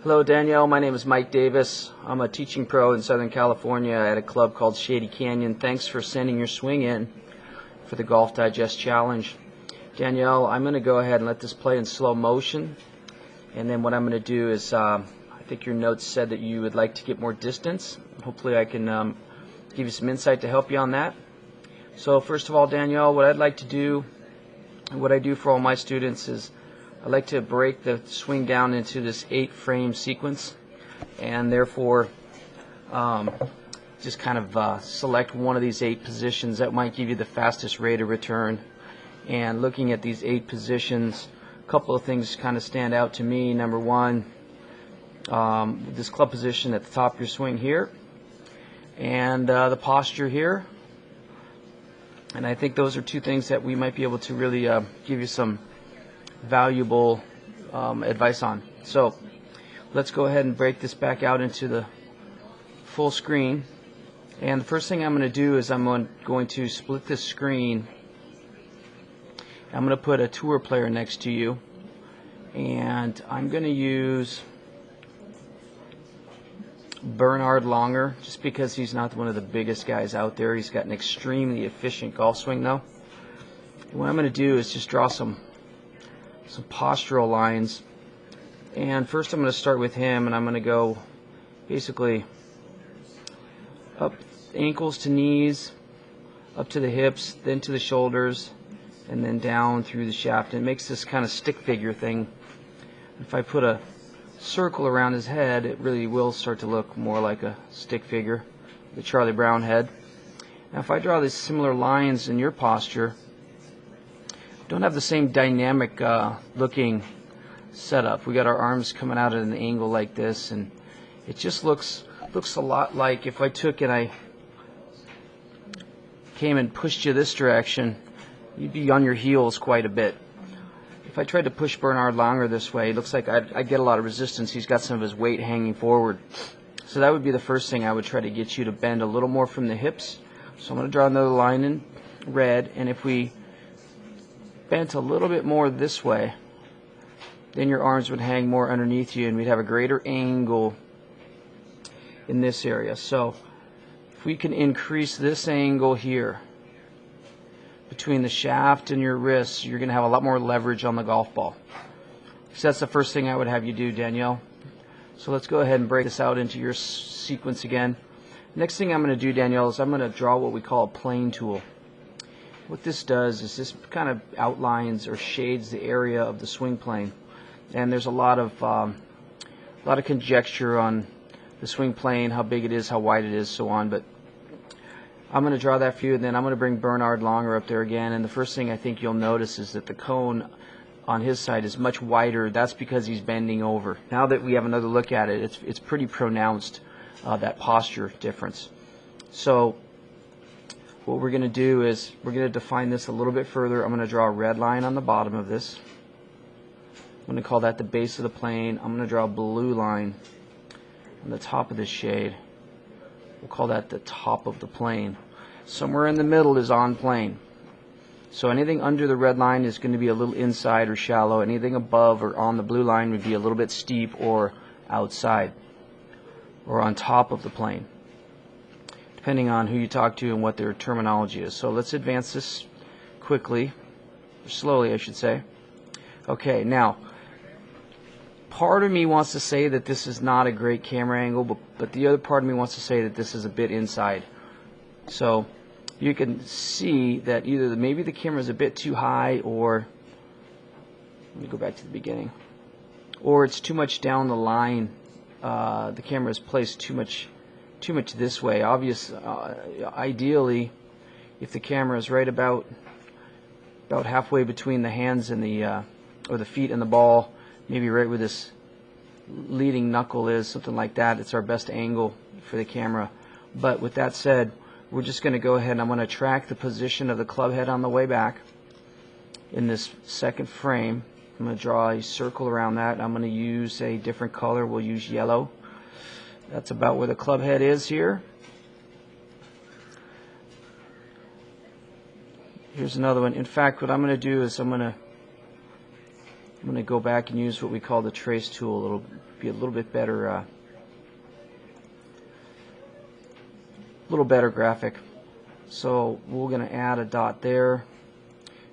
Hello Danielle, my name is Mike Davis. I'm a teaching pro in Southern California at a club called Shady Canyon. Thanks for sending your swing in for the Golf Digest Challenge. Danielle, I'm going to go ahead and let this play in slow motion, and then what I'm going to do is, I think your notes said that you would like to get more distance. Hopefully I can give you some insight to help you on that. So first of all, Danielle, what I'd like to do, and what I do for all my students, is I like to break the swing down into this 8-frame sequence, and therefore just kind of select one of these 8 positions that might give you the fastest rate of return. And looking at these 8 positions, a couple of things kind of stand out to me. Number one, this club position at the top of your swing here, and the posture here. And I think those are 2 things that we might be able to really give you some valuable advice on. So let's go ahead and break this back out into the full screen. And the first thing I'm going to do is I'm going to split this screen. I'm going to put a tour player next to you, and I'm going to use Bernhard Langer, just because he's not one of the biggest guys out there. He's got an extremely efficient golf swing though. And what I'm going to do is just draw some postural lines, and first I'm going to start with him, and I'm going to go basically up ankles to knees, up to the hips, then to the shoulders, and then down through the shaft. And it makes this kind of stick figure thing. If I put a circle around his head, it really will start to look more like a stick figure, the Charlie Brown head. Now if I draw these similar lines in your posture, don't have the same dynamic looking setup. We got our arms coming out at an angle like this, and it just looks a lot like if I took and I came and pushed you this direction, you'd be on your heels quite a bit. If I tried to push Bernhard Langer this way, it looks like I'd get a lot of resistance. He's got some of his weight hanging forward. So that would be the first thing I would try to get you to bend a little more from the hips. So I'm going to draw another line in red, and if we bent a little bit more this way, then your arms would hang more underneath you, and we'd have a greater angle in this area. So if we can increase this angle here between the shaft and your wrists, you're going to have a lot more leverage on the golf ball. So that's the first thing I would have you do, Danielle. So let's go ahead and break this out into your sequence again. Next thing I'm going to do, Danielle, is I'm going to draw what we call a plane tool. What this does is this kind of outlines or shades the area of the swing plane, and there's a lot of conjecture on the swing plane, how big it is, how wide it is, so on. But I'm going to draw that for you, and then I'm going to bring Bernhard Langer up there again. And the first thing I think you'll notice is that the cone on his side is much wider. That's because he's bending over. Now that we have another look at it, it's pretty pronounced, that posture difference. So what we're going to do is we're going to define this a little bit further. I'm going to draw a red line on the bottom of this. I'm going to call that the base of the plane. I'm going to draw a blue line on the top of this shade. We'll call that the top of the plane. Somewhere in the middle is on plane. So anything under the red line is going to be a little inside or shallow. Anything above or on the blue line would be a little bit steep or outside or on top of the plane, depending on who you talk to and what their terminology is. So let's advance this quickly, or slowly I should say. Okay, now part of me wants to say that this is not a great camera angle, but the other part of me wants to say that this is a bit inside. So you can see that either maybe the camera is a bit too high, or let me go back to the beginning, or it's too much down the line. The camera is placed too much this way. Ideally, if the camera is right about halfway between the hands and or the feet and the ball, maybe right where this leading knuckle is, something like that, it's our best angle for the camera. But with that said, we're just going to go ahead and I'm going to track the position of the club head on the way back in this second frame. I'm going to draw a circle around that. I'm going to use a different color. We'll use yellow. That's about where the club head is here. Here's another one. In fact, what I'm going to do is I'm going to I'm going to go back and use what we call the trace tool. It'll be a little bit better, graphic. So we're going to add a dot there.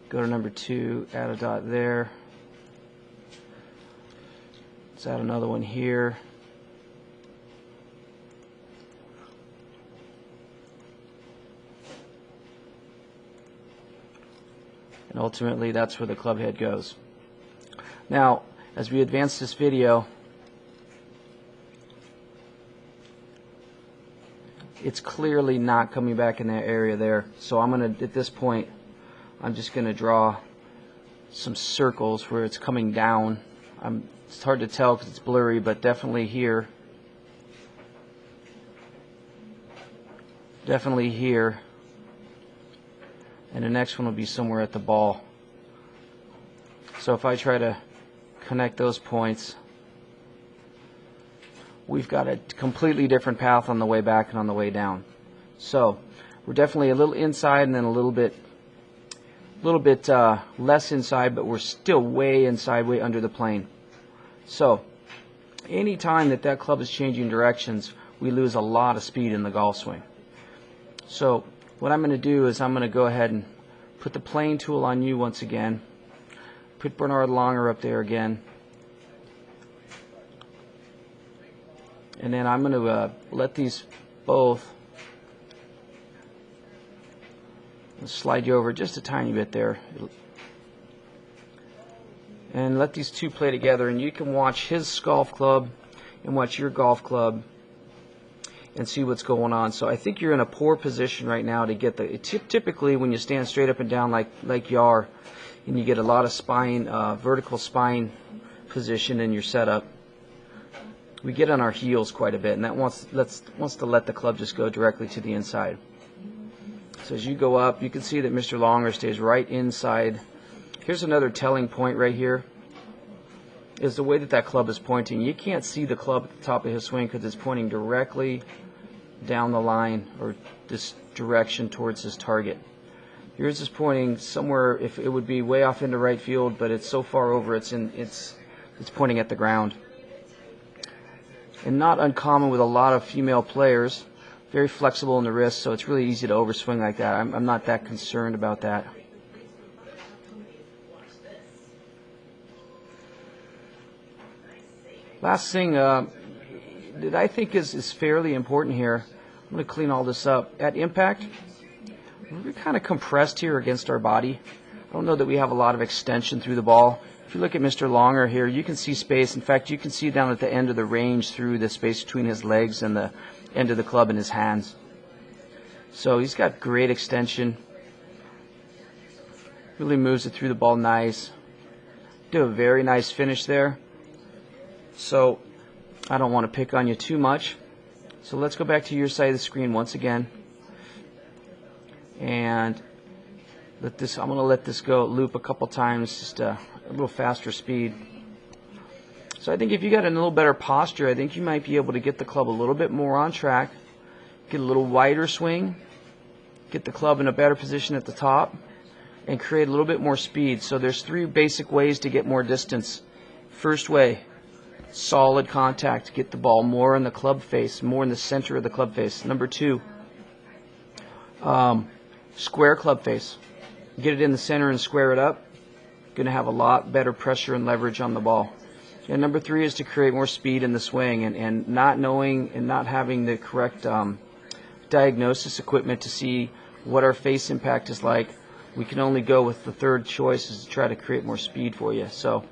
Go to number 2, add a dot there. Let's add another one here. And ultimately, that's where the club head goes. Now, as we advance this video, it's clearly not coming back in that area there. So I'm going to, at this point, I'm just going to draw some circles where it's coming down. It's hard to tell because it's blurry, but definitely here. Definitely here. And the next one will be somewhere at the ball. So if I try to connect those points, we've got a completely different path on the way back and on the way down. So we're definitely a little inside and then a little bit less inside, but we're still way inside, way under the plane. So any time that club is changing directions, we lose a lot of speed in the golf swing. So what I'm going to do is I'm going to go ahead and put the plane tool on you once again. Put Bernard Longer up there again. And then I'm going to let these both slide you over just a tiny bit there. And let these two play together, and you can watch his golf club and watch your golf club and see what's going on. So I think you're in a poor position right now to get the typically when you stand straight up and down like you are, and you get a lot of spine, vertical spine position in your setup, we get on our heels quite a bit, and that wants to let the club just go directly to the inside. So as you go up, you can see that Mr. Longer stays right inside. Here's another telling point right here, is the way that club is pointing. You can't see the club at the top of his swing because it's pointing directly down the line or this direction towards his target. Yours is pointing somewhere, if it would be way off into right field, but it's so far over it's pointing at the ground. And not uncommon with a lot of female players, very flexible in the wrist, so it's really easy to overswing like that. I'm not that concerned about that. Last thing that I think is fairly important here, I'm going to clean all this up. At impact, we're kind of compressed here against our body. I don't know that we have a lot of extension through the ball. If you look at Mr. Longer here, you can see space. In fact, you can see down at the end of the range through the space between his legs and the end of the club in his hands. So he's got great extension. Really moves it through the ball nice. Do a very nice finish there. So I don't want to pick on you too much. So let's go back to your side of the screen once again. And I'm going to let this go loop a couple times, just a little faster speed. So I think if you got a little better posture, I think you might be able to get the club a little bit more on track, get a little wider swing, get the club in a better position at the top, and create a little bit more speed. So there's 3 basic ways to get more distance. First way, solid contact, get the ball more in the club face, more in the center of the club face. Number 2, square club face. Get it in the center and square it up. Going to have a lot better pressure and leverage on the ball. And number 3 is to create more speed in the swing, and not knowing and not having the correct diagnosis equipment to see what our face impact is like. We can only go with the third choice, is to try to create more speed for you. So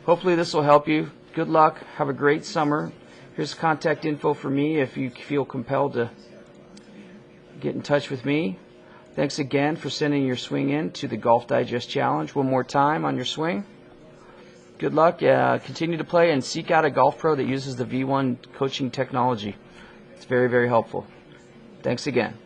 hopefully this will help you. Good luck. Have a great summer. Here's contact info for me if you feel compelled to get in touch with me. Thanks again for sending your swing in to the Golf Digest Challenge. One more time on your swing. Good luck. Continue to play and seek out a golf pro that uses the V1 coaching technology. It's very, very helpful. Thanks again.